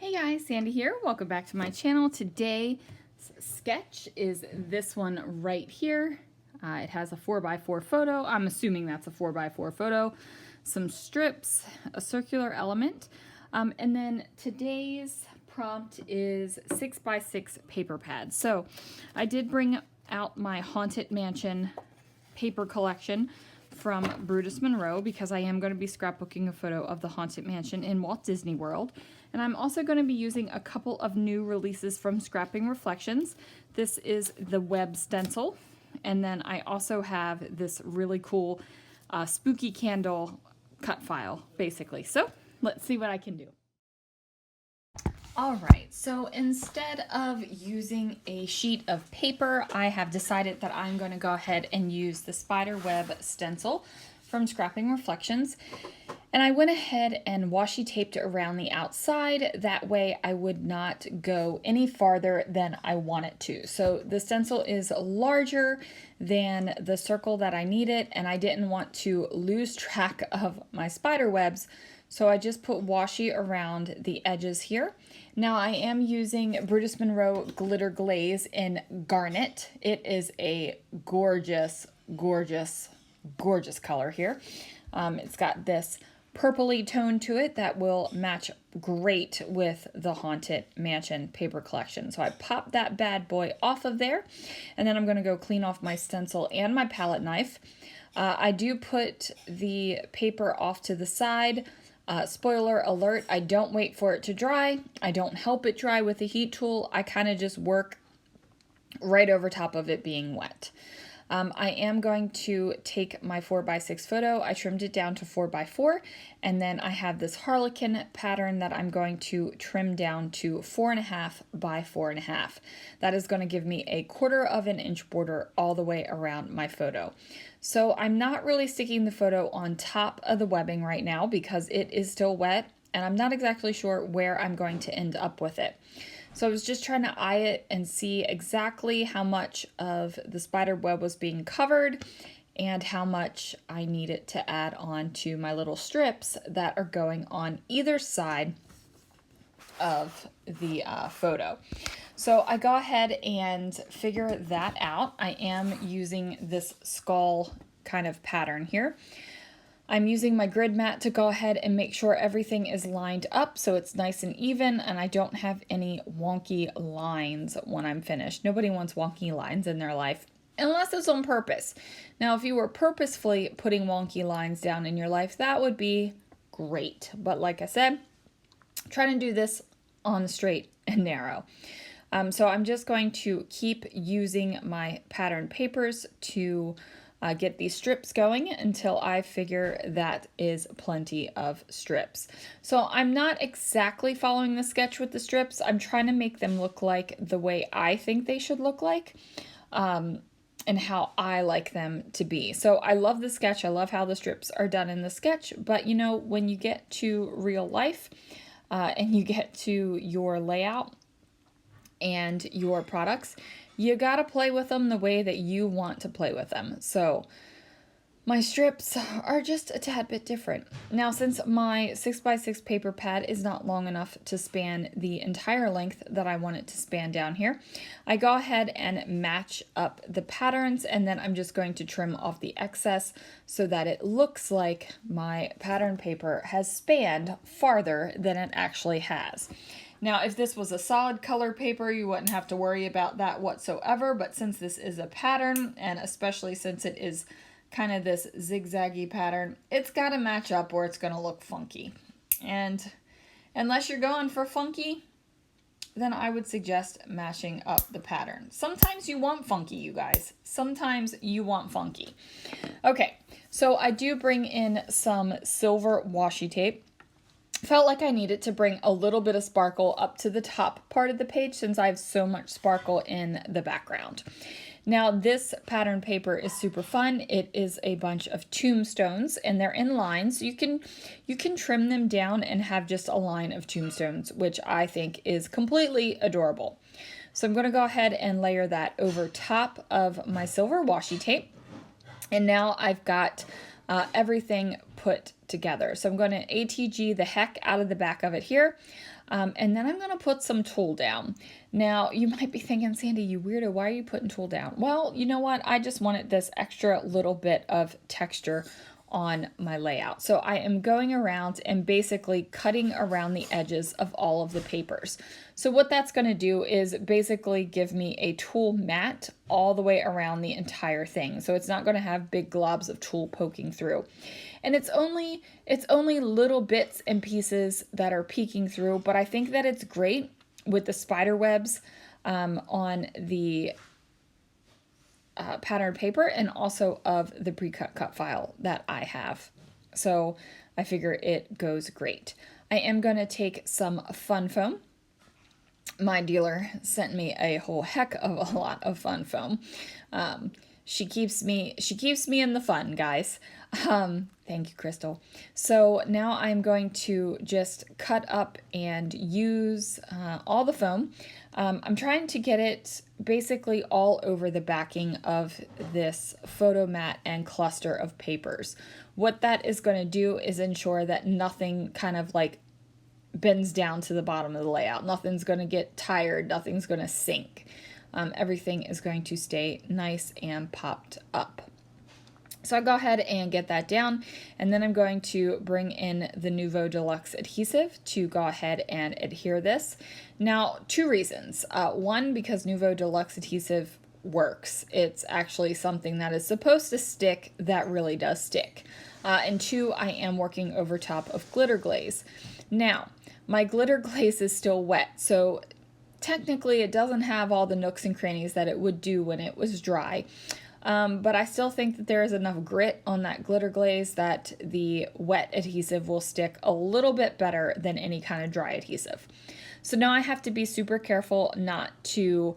Hey guys, Sandy here. Welcome back to my channel. Today's sketch is this one right here. It has a 4x4 photo. I'm assuming that's a 4x4 photo. Some strips, a circular element, and then today's prompt is 6x6 paper pads. So I did bring out my Haunted Mansion paper collection from Brutus Monroe because I am going to be scrapbooking a photo of the Haunted Mansion in Walt Disney World. And I'm also going to be using a couple of new releases from Scrapping Reflections. This is the web stencil. And then I also have this really cool spooky candle cut file, basically. So let's see what I can do. All right, so instead of using a sheet of paper, I have decided that I'm going to go ahead and use the spider web stencil from Scrapping Reflections. And I went ahead and washi taped around the outside. That way I would not go any farther than I want it to. So the stencil is larger than the circle that I needed, and I didn't want to lose track of my spider webs. So I just put washi around the edges here. Now I am using Brutus Monroe Glitter Glaze in Garnet. It is a gorgeous, gorgeous, gorgeous color here. It's got this purpley tone to it that will match great with the Haunted Mansion paper collection. So I popped that bad boy off of there, and then I'm going to go clean off my stencil and my palette knife. I do put the paper off to the side. Spoiler alert, I don't wait for it to dry. I don't help it dry with a heat tool. I kind of just work right over top of it being wet. I am going to take my 4x6 photo. I trimmed it down to 4x4, and then I have this harlequin pattern that I'm going to trim down to 4.5 by 4.5. That is going to give me a 1/4 inch border all the way around my photo. So I'm not really sticking the photo on top of the webbing right now because it is still wet, and I'm not exactly sure where I'm going to end up with it. So I was just trying to eye it and see exactly how much of the spider web was being covered and how much I needed to add on to my little strips that are going on either side of the photo. So I go ahead and figure that out. I am using this skull kind of pattern here. I'm using my grid mat to go ahead and make sure everything is lined up so it's nice and even and I don't have any wonky lines when I'm finished. Nobody wants wonky lines in their life unless it's on purpose. Now, if you were purposefully putting wonky lines down in your life, that would be great. But like I said, try to do this on the straight and narrow. So I'm just going to keep using my pattern papers to get these strips going until I figure that is plenty of strips. So I'm not exactly following the sketch with the strips. I'm trying to make them look like the way I think they should look like, and how I like them to be. So I love the sketch. I love how the strips are done in the sketch, but you know, when you get to real life and you get to your layout and your products, you gotta play with them the way that you want to play with them. So my strips are just a tad bit different. Now, since my 6x6 paper pad is not long enough to span the entire length that I want it to span down here, I go ahead and match up the patterns, and then I'm just going to trim off the excess so that it looks like my pattern paper has spanned farther than it actually has. Now, if this was a solid color paper, you wouldn't have to worry about that whatsoever, but since this is a pattern, and especially since it is kind of this zigzaggy pattern, it's got to match up or it's going to look funky. And unless you're going for funky, then I would suggest mashing up the pattern. Sometimes you want funky, you guys. Sometimes you want funky. Okay, so I do bring in some silver washi tape. Felt like I needed to bring a little bit of sparkle up to the top part of the page since I have so much sparkle in the background. Now, this pattern paper is super fun. It is a bunch of tombstones and they're in lines. You can trim them down and have just a line of tombstones, which I think is completely adorable. So I'm going to go ahead and layer that over top of my silver washi tape. And now I've got everything put together. So I'm going to ATG the heck out of the back of it here. And then I'm going to put some tulle down. Now, you might be thinking, Sandy, you weirdo, why are you putting tulle down? Well, you know what? I just wanted this extra little bit of texture on my layout. So I am going around and basically cutting around the edges of all of the papers. So what that's going to do is basically give me a tulle mat all the way around the entire thing. So it's not going to have big globs of tulle poking through. And it's only little bits and pieces that are peeking through, but I think that it's great with the spider webs on the patterned paper and also of the pre-cut cut file that I have. So I figure it goes great. I am going to take some fun foam. My dealer sent me a whole heck of a lot of fun foam. She keeps me in the fun, guys. Thank you, Crystal. So now I'm going to just cut up and use all the foam. I'm trying to get it basically all over the backing of this photo mat and cluster of papers. What that is going to do is ensure that nothing kind of like bends down to the bottom of the layout. Nothing's going to get tired. Nothing's going to sink. Everything is going to stay nice and popped up. So I go ahead and get that down, and then I'm going to bring in the Nuvo Deluxe adhesive to go ahead and adhere this. Now, two reasons. One, because Nuvo Deluxe adhesive works. It's actually something that is supposed to stick that really does stick. And two, I am working over top of glitter glaze. Now, my glitter glaze is still wet, so technically it doesn't have all the nooks and crannies that it would do when it was dry. But I still think that there is enough grit on that glitter glaze that the wet adhesive will stick a little bit better than any kind of dry adhesive. So now I have to be super careful not to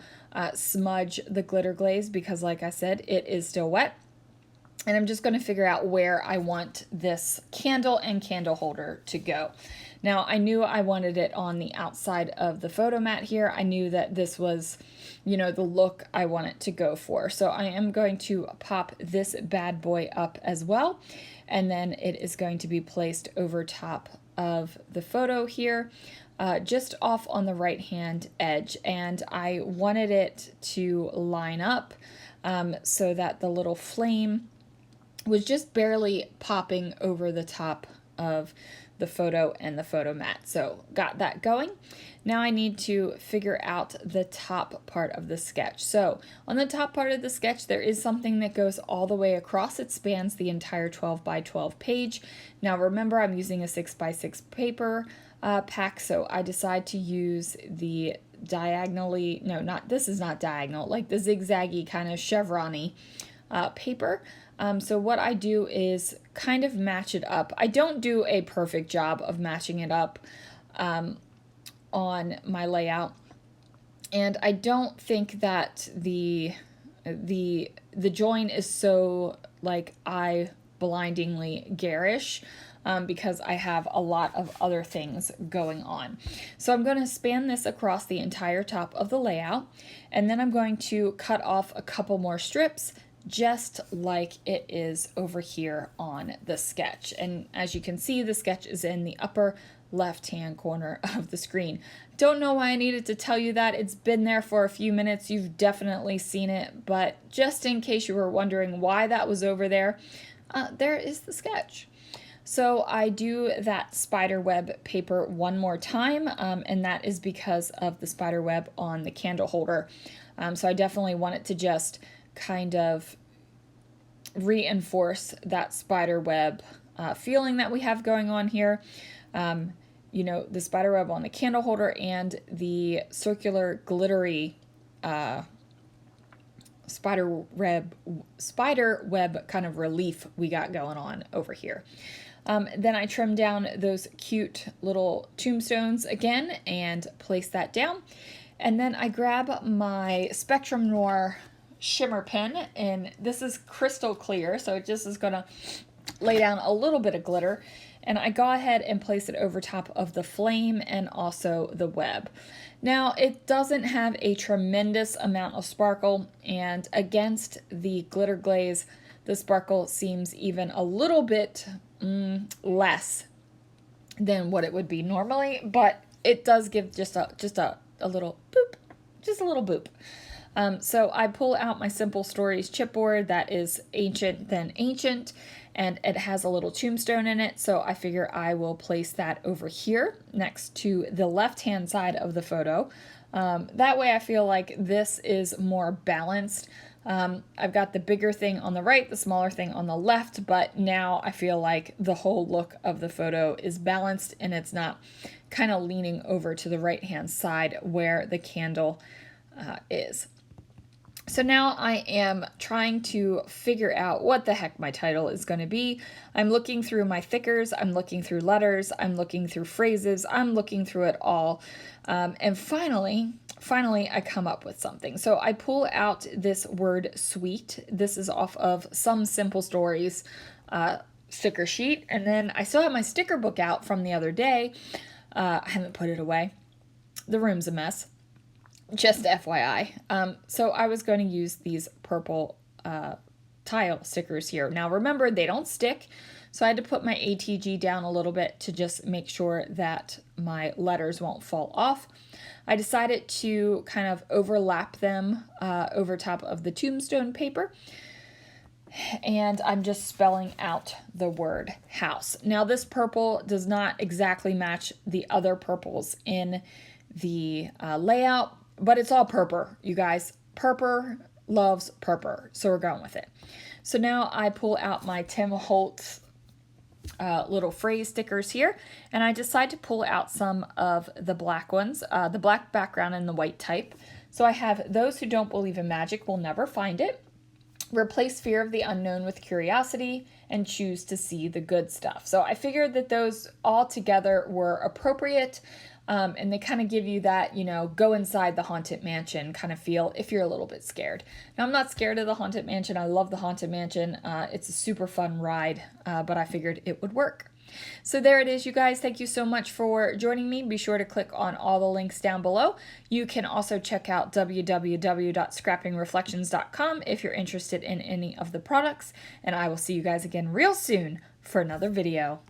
smudge the glitter glaze because, like I said, it is still wet. And I'm just going to figure out where I want this candle and candle holder to go. Now, I knew I wanted it on the outside of the photo mat here. I knew that this was, you know, the look I want it to go for. So I am going to pop this bad boy up as well. And then it is going to be placed over top of the photo here, just off on the right-hand edge. And I wanted it to line up so that the little flame was just barely popping over the top of the photo and the photo mat. So got that going. Now I need to figure out the top part of the sketch. So on the top part of the sketch, there is something that goes all the way across. It spans the entire 12 by 12 page. Now remember, I'm using a 6 by 6 paper pack, so I decide to use the diagonally, no, not, this is not diagonal, like the zigzaggy kind of chevron-y paper. So what I do is kind of match it up. I don't do a perfect job of matching it up on my layout, and I don't think that the join is so like eye blindingly garish because I have a lot of other things going on. So I'm going to span this across the entire top of the layout, and then I'm going to cut off a couple more strips just like it is over here on the sketch. And as you can see, the sketch is in the upper left-hand corner of the screen. Don't know why I needed to tell you that. It's been there for a few minutes. You've definitely seen it, but just in case you were wondering why that was over there, there is the sketch. So I do that spider web paper one more time, and that is because of the spider web on the candle holder. So I definitely want it to just kind of reinforce that spider web feeling that we have going on here. You know, the spider web on the candle holder and the circular glittery spider web kind of relief we got going on over here. Then I trim down those cute little tombstones again and place that down. And then I grab my Spectrum Noir shimmer pen, and this is crystal clear, so it just is going to lay down a little bit of glitter, and I go ahead and place it over top of the flame and also the web. Now it doesn't have a tremendous amount of sparkle, and against the glitter glaze the sparkle seems even a little bit less than what it would be normally, but it does give just a little boop, just a little boop. So I pull out my Simple Stories chipboard that is Ancient Then Ancient, and it has a little tombstone in it, so I figure I will place that over here next to the left-hand side of the photo. That way I feel like this is more balanced. I've got the bigger thing on the right, the smaller thing on the left, but now I feel like the whole look of the photo is balanced and it's not kind of leaning over to the right-hand side where the candle is. So now I am trying to figure out what the heck my title is going to be. I'm looking through my thickers, I'm looking through letters, I'm looking through phrases, I'm looking through it all. And finally, I come up with something. So I pull out this word sweet. This is off of Some Simple Stories sticker sheet. And then I still have my sticker book out from the other day. I haven't put it away. The room's a mess. Just FYI. So I was going to use these purple tile stickers here. Now remember, they don't stick, so I had to put my ATG down a little bit to just make sure that my letters won't fall off. I decided to kind of overlap them over top of the tombstone paper, and I'm just spelling out the word house. Now this purple does not exactly match the other purples in the layout, but it's all purple, you guys. Purple loves purple, so we're going with it. So now I pull out my Tim Holtz little phrase stickers here, and I decide to pull out some of the black ones, the black background and the white type. So I have those who don't believe in magic will never find it, replace fear of the unknown with curiosity, and choose to see the good stuff. So I figured that those all together were appropriate. And they kind of give you that, go inside the Haunted Mansion kind of feel if you're a little bit scared. Now, I'm not scared of the Haunted Mansion. I love the Haunted Mansion. It's a super fun ride, but I figured it would work. So there it is, you guys. Thank you so much for joining me. Be sure to click on all the links down below. You can also check out www.scrappingreflections.com if you're interested in any of the products. And I will see you guys again real soon for another video.